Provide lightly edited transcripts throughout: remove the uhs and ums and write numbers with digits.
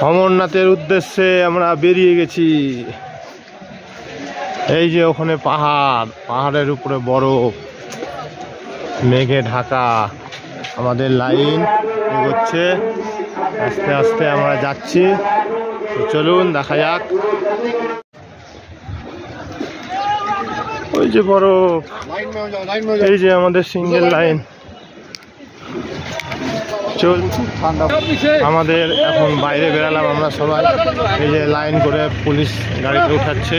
অমরনাথের উদ্দেশ্যে আমরা বেরিয়ে গেছি। এই যে ওখানে পাহাড়, পাহাড়ের উপরে বরফ, মেঘে ঢাকা। আমাদের লাইন এগোচ্ছে, আস্তে আস্তে আমরা যাচ্ছি। চলুন দেখা যাক। ওই যে বরফ, এই যে আমাদের সিঙ্গেল লাইন। চল, আমাদের এখন বাইরে বেরালাম আমরা সবাই। এই যে লাইন করে পুলিশ গাড়িতে উঠাচ্ছে।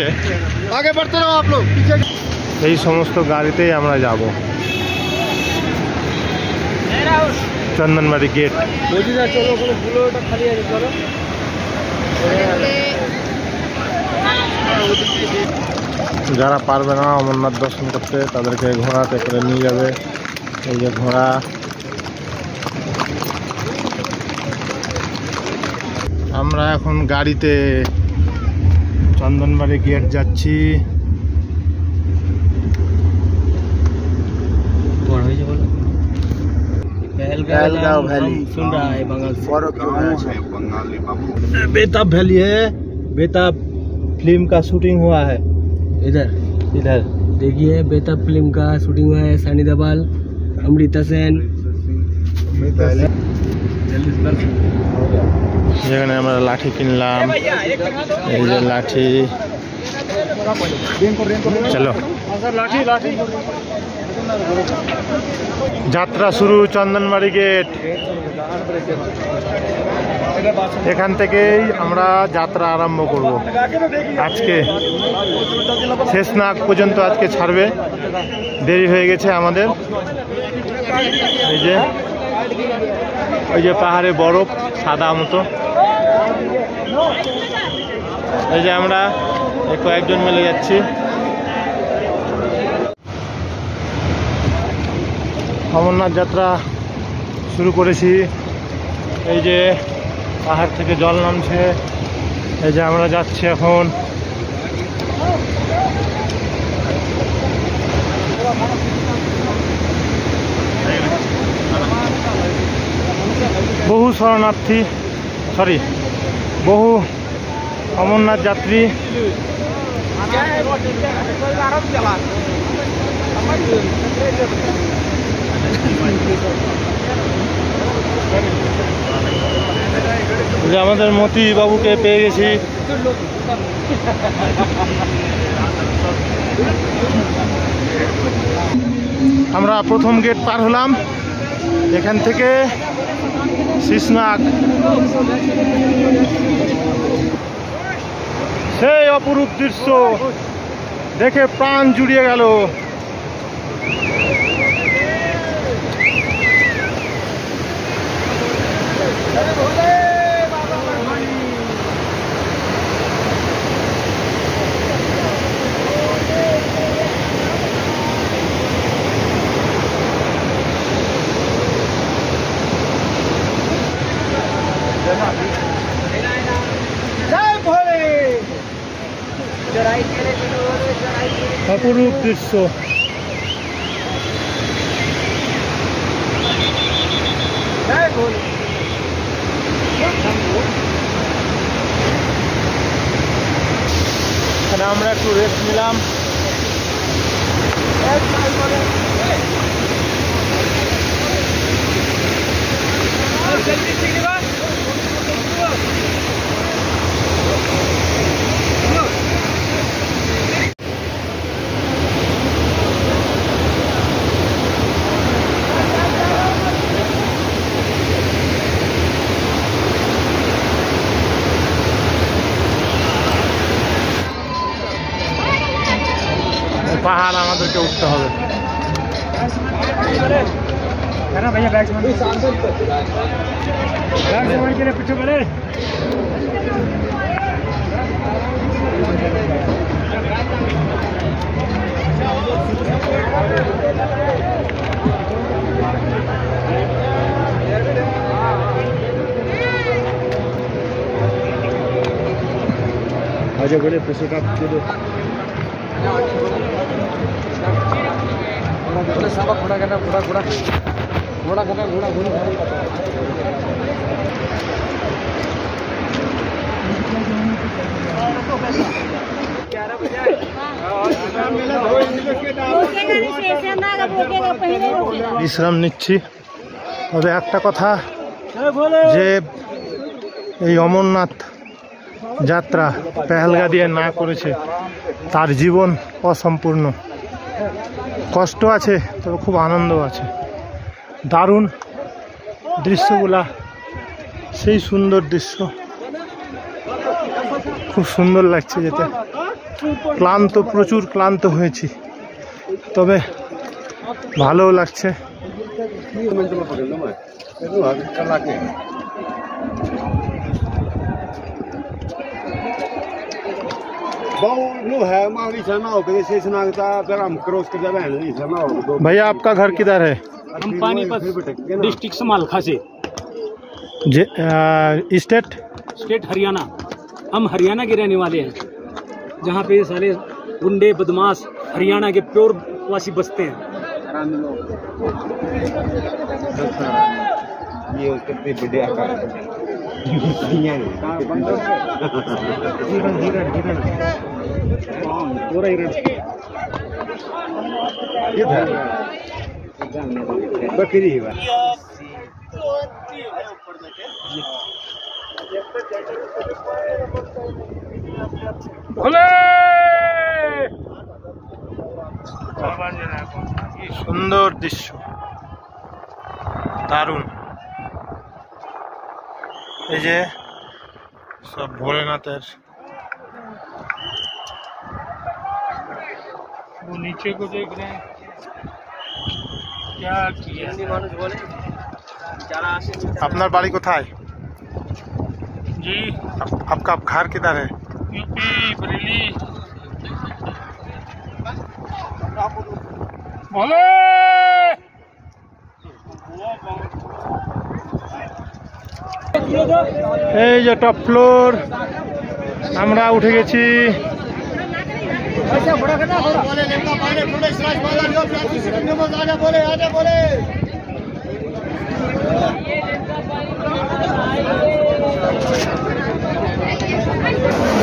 এই সমস্ত গাড়িতেই আমরা যাব। চন্দনবাড়ি গেট। যারা পারবে না অমরনাথ দর্শন করতে তাদেরকে ঘোড়াতে করে নিয়ে যাবে। এই যে ঘোড়া। আমরা এখন গাড়িতে চন্দনবাড়ি গেট যাচ্ছি। बेताब वैली है, बेताब फिल्म का शूटिंग हुआ है। इधर इधर देखिए, बेताब फिल्म का शूटिंग हुआ है। सनी देओल, अमृता सेन। যেখানে আমরা লাঠি কিনলাম। এই যে লাঠি। চলো, যাত্রা শুরু চন্দনবাড়ি গেট। এখান থেকেই আমরা যাত্রা আরম্ভ করব। আজকে শেষনাগ পর্যন্ত আজকে ছাড়বে, দেরি হয়ে গেছে আমাদের। এই যে ওই যে পাহাড়ে বরফ সাদা মতো। এই যে আমরা কয়েকজন মিলে যাচ্ছি। অমরনাথ যাত্রা শুরু করেছি। এই যে পাহাড় থেকে জল নামছে। এই যে আমরা যাচ্ছি এখন। বহু শরণার্থী, বহু অমরনাথ যাত্রী। আমাদের মতি বাবুকে পেয়ে গেছি। আমরা প্রথম গেট পার হলাম। এখান থেকে শেষনাগ। সেই অপরূপ দৃশ্য দেখে প্রাণ জুড়িয়ে গেল। অপরূপ দৃশ্য। এখানে আমরা একটু রেস্ট নিলাম। পাহাড় আমাদেরকে উঠতে হবে। आजा बोले पैसे का दे दो। घोड़ा करना, घोड़ा घोड़ा घोड़ा करना, घोड़ा घोड़ा घोड़ा। বিশ্রাম নিচ্ছি। তবে একটা কথা, যে এই অমরনাথ যাত্রা পেহেলগা দিয়ে না করেছে তার জীবন অসম্পূর্ণ। কষ্ট আছে, তবে খুব আনন্দ আছে। দারুণ দৃশ্যগুলা, সেই সুন্দর দৃশ্য, খুব সুন্দর লাগছে যেতে। ক্লান্ত, প্রচুর ক্লান্ত হয়েছি, তবে ভালোও লাগছে। भैया आपका घर किधर है? हम पानीपत डिस्ट्रिक्ट से मालखा से, स्टेट स्टेट हरियाणा। हम हरियाणा के रहने वाले हैं, जहाँ पे सारे गुंडे बदमाश हरियाणा के प्योर वासी बसते हैं। ये बकरी সুন্দর দৃশ্য, দারুণ। এই যে সব ভোলেনাথের नीचे को देख रहे हैं क्या किया। আপনার বাড়ি কোথায়? जी आपका घर किधर है? यूपी बरेली। बोले এই যে টপ ফ্লোর, আমরা উঠে গেছি।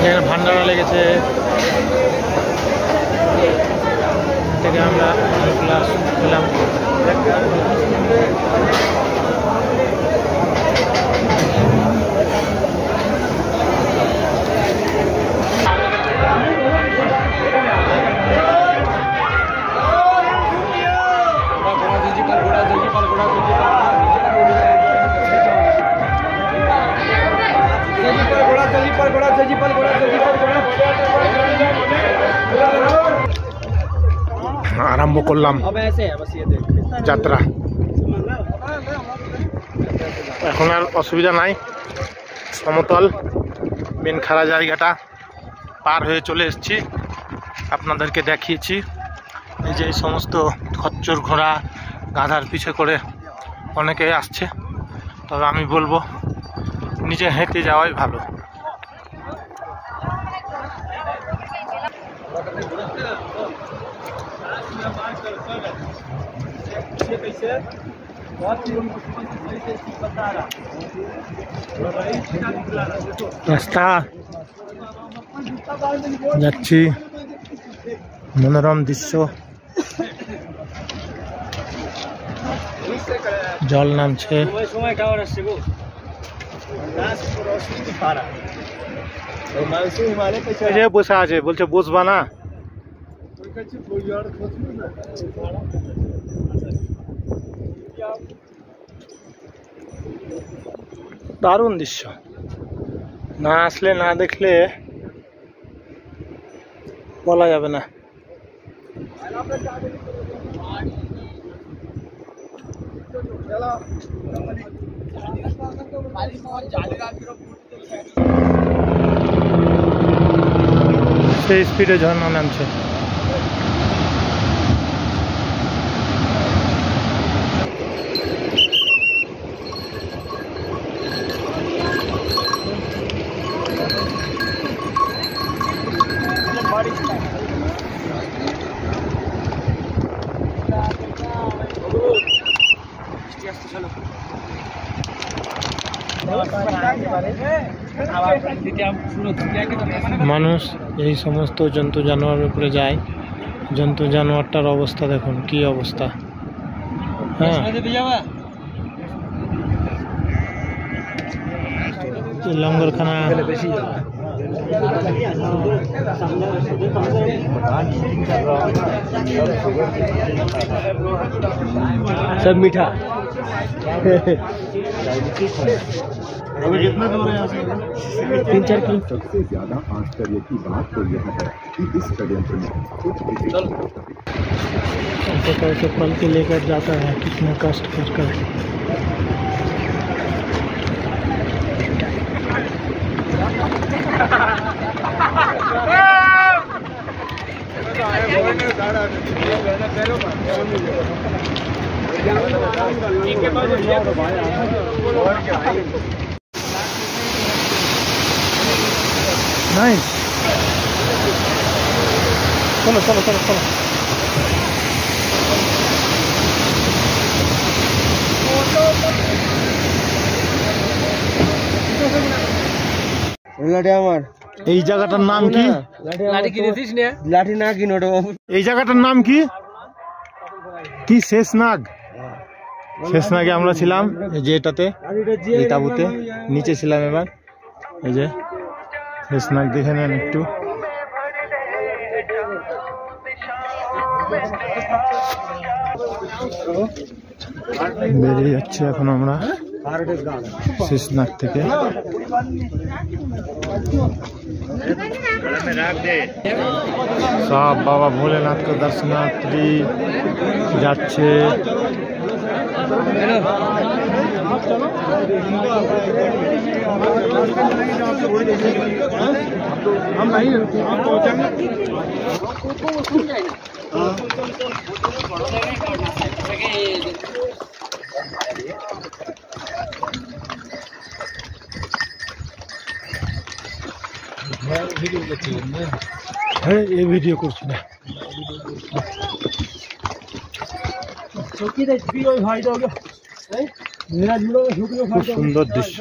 এখানে ভান্ডারা লেগেছে, থেকে আমরা ক্লাস পেলাম। আরম্ভ করলাম যাত্রা। এখন আর অসুবিধা নাই, সমতল বেনখারা জায়গাটা পার হয়ে চলে এসেছি। আপনাদেরকে দেখিয়েছি এই যে এই সমস্ত খচ্চর ঘোড়া গাধার পিছে করে অনেকে আসছে, তবে আমি বলবো নিচে হেঁটে যাওয়াই ভালো। রাস্তা যাচ্ছি, মনোরম দৃশ্য, জল নামছে। বসে আছে, বলছে বসবা না। দারুণ দৃশ্য, না আসলে না দেখলে বলা যাবে না। সেই স্পিডে ঝর্ণা নামছে। মানুষ এই সমস্ত জন্তু জানোয়ারের উপরে যায়। জন্তু জানোয়ারটার অবস্থা দেখুন কি অবস্থা। हाँ लंगर खाना सब मीठा। अभी कितना दूर है यहाँ से? 3-4 किलो। सबसे ज्यादा आश्चर्य की बात तो यह है कि इस षड्यंत्र में कुछ कैसे पल के लेकर जाता है, कितना कष्ट कर नाइस। चलो चलो चलो चलो। লাঠি আমার। এই জায়গাটার নাম কি? লাঠি কিনেছিস না? লাঠি না কিনো। এই জায়গাটার নাম কি? কি শেষনাগ? শেষনাগে আমরা ছিলাম, এই যে এটাতে, এই তাঁবুতে নিচে ছিলাম। এবার এই যে শেষনাগ দেখে নেন একটু। বেরিয়ে যাচ্ছি এখন আমরা শেষনাগ থেকে। সব বাবা ভোলেনাথকে দর্শনার্থী যাচ্ছে। হ্যাঁ এই ভিডিও করছি না। খুব সুন্দর দৃশ্য,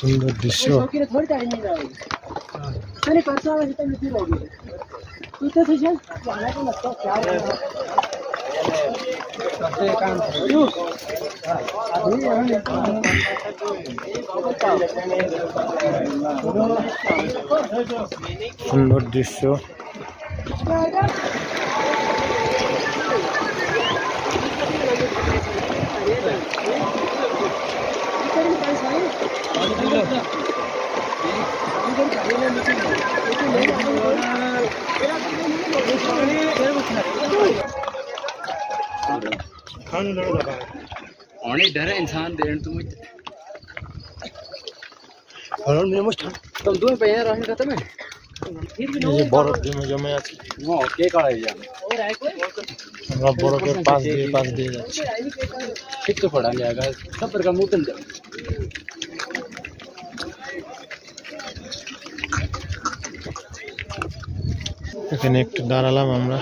সুন্দর দৃশ্য। সুন্দর দৃশ্য। অনেক ডরে इंसान देन तुम तुम दूर पे यहाँ रहने रहते में এই যে বরফ জমে আছে, वो के काढ़े जा আমরা বরফের পাশ দিয়ে যাচ্ছি। ठीक तो पड़ा जाएगा सब पर का मुतन जा এখানে একটু দাঁড়ালাম আমরা।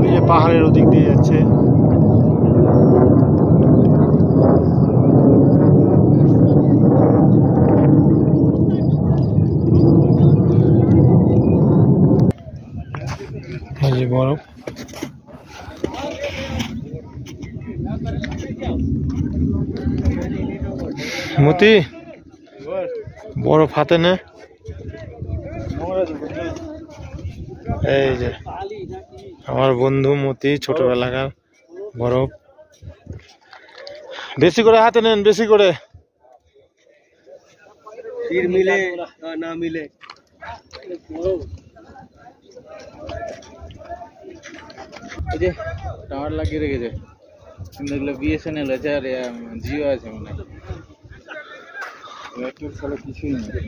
এই যে পাহাড়ের ওদিক দিয়ে যাচ্ছে। এই যে বরফ। মতি বরফ হাতে নে। এই যে আমার বন্ধু মতি, ছোটবেলাকার বরফ। বেশি করে হাতে নেন, বেশি করে। फिर मिले ना मिले এই যে টাওয়ার লাগিয়ে রেখেছে, কিন্তু এগুলো বিএসএনএল আছে আর জিও আছে মনে হয়। নেটওয়ার্ক ছাড়া কিছুই নেই।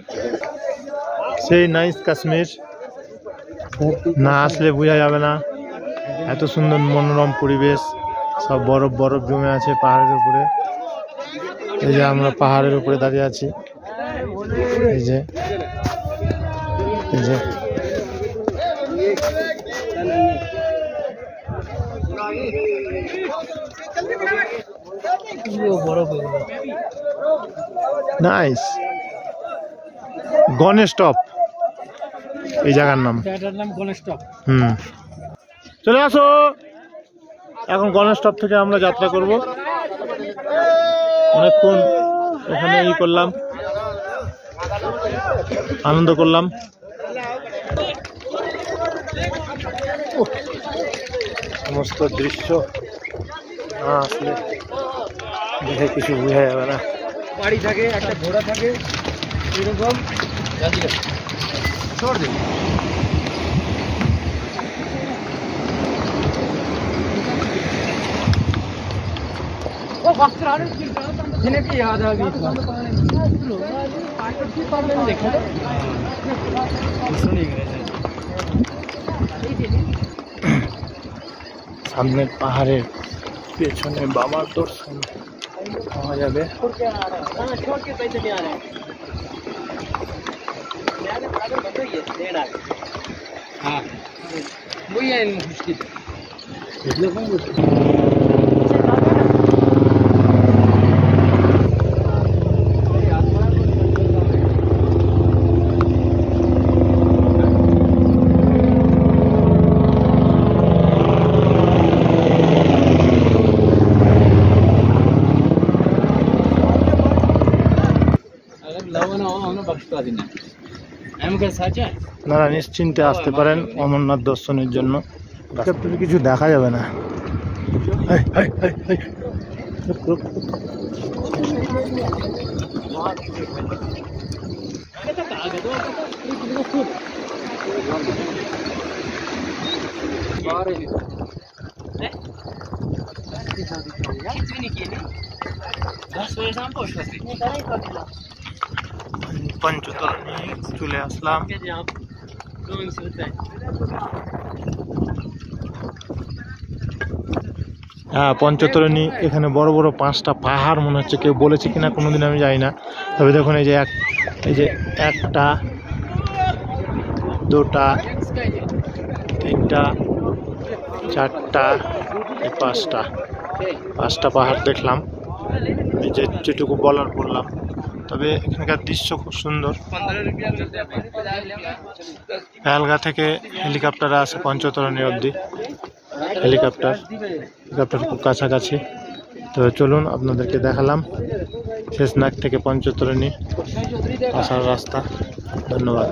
সেই নাইস কাশ্মীর, না আসলে বোঝা যাবে না। এত সুন্দর মনোরম পরিবেশ, সব বরফ বরফ জমে আছে পাহাড়ের উপরে। এই যে আমরা পাহাড়ের উপরে দাঁড়িয়ে আছি। এই যে এই যে নাইস। গণেশ টপ এই জায়গার নাম। এটার নাম গণেশ টপ। চলে আসো, এখন গণেশ টপ থেকে আমরা যাত্রা করব। অনেকক্ষণ এখানে করলাম, আনন্দ করলাম। সমস্ত দৃশ্য আসলে দেখে কিছু বোঝা যাবে না। গাড়ি থাকে, একটা ঘোড়া থাকে, এরকম छोड़ दे। वो वक्त रात जिन्हें की याद आ गई সামনের পাহাড়ের পেছনে বাবার দর্শন পাওয়া যাবে। हाँ वही है मुश्किल। না না, নিশ্চিন্তে আসতে পারেন অমরনাথ দর্শনের জন্য। কিছু দেখা যাবে না। পঞ্চতরণী চলে আসলাম। হ্যাঁ, পঞ্চতরণী। এখানে বড় বড় 5টা পাহাড় মনে হচ্ছে, কেউ বলেছে কিনা কোনোদিন আমি জানি না। তবে দেখুন এই যে একটা, দুটা, তিনটা, চারটা, পাঁচটা পাহাড় দেখলাম। এই যেটুকু বলার বললাম। তবে এখানকার দৃশ্য খুব সুন্দর। পেহেলগাঁ থেকে হেলিকপ্টার আসে পঞ্চতরণী অবধি। হেলিকপ্টার খুব কাছাকাছি। তো চলুন আপনাদেরকে দেখালাম শেষনাগ থেকে পঞ্চতরণী আসার রাস্তা। ধন্যবাদ।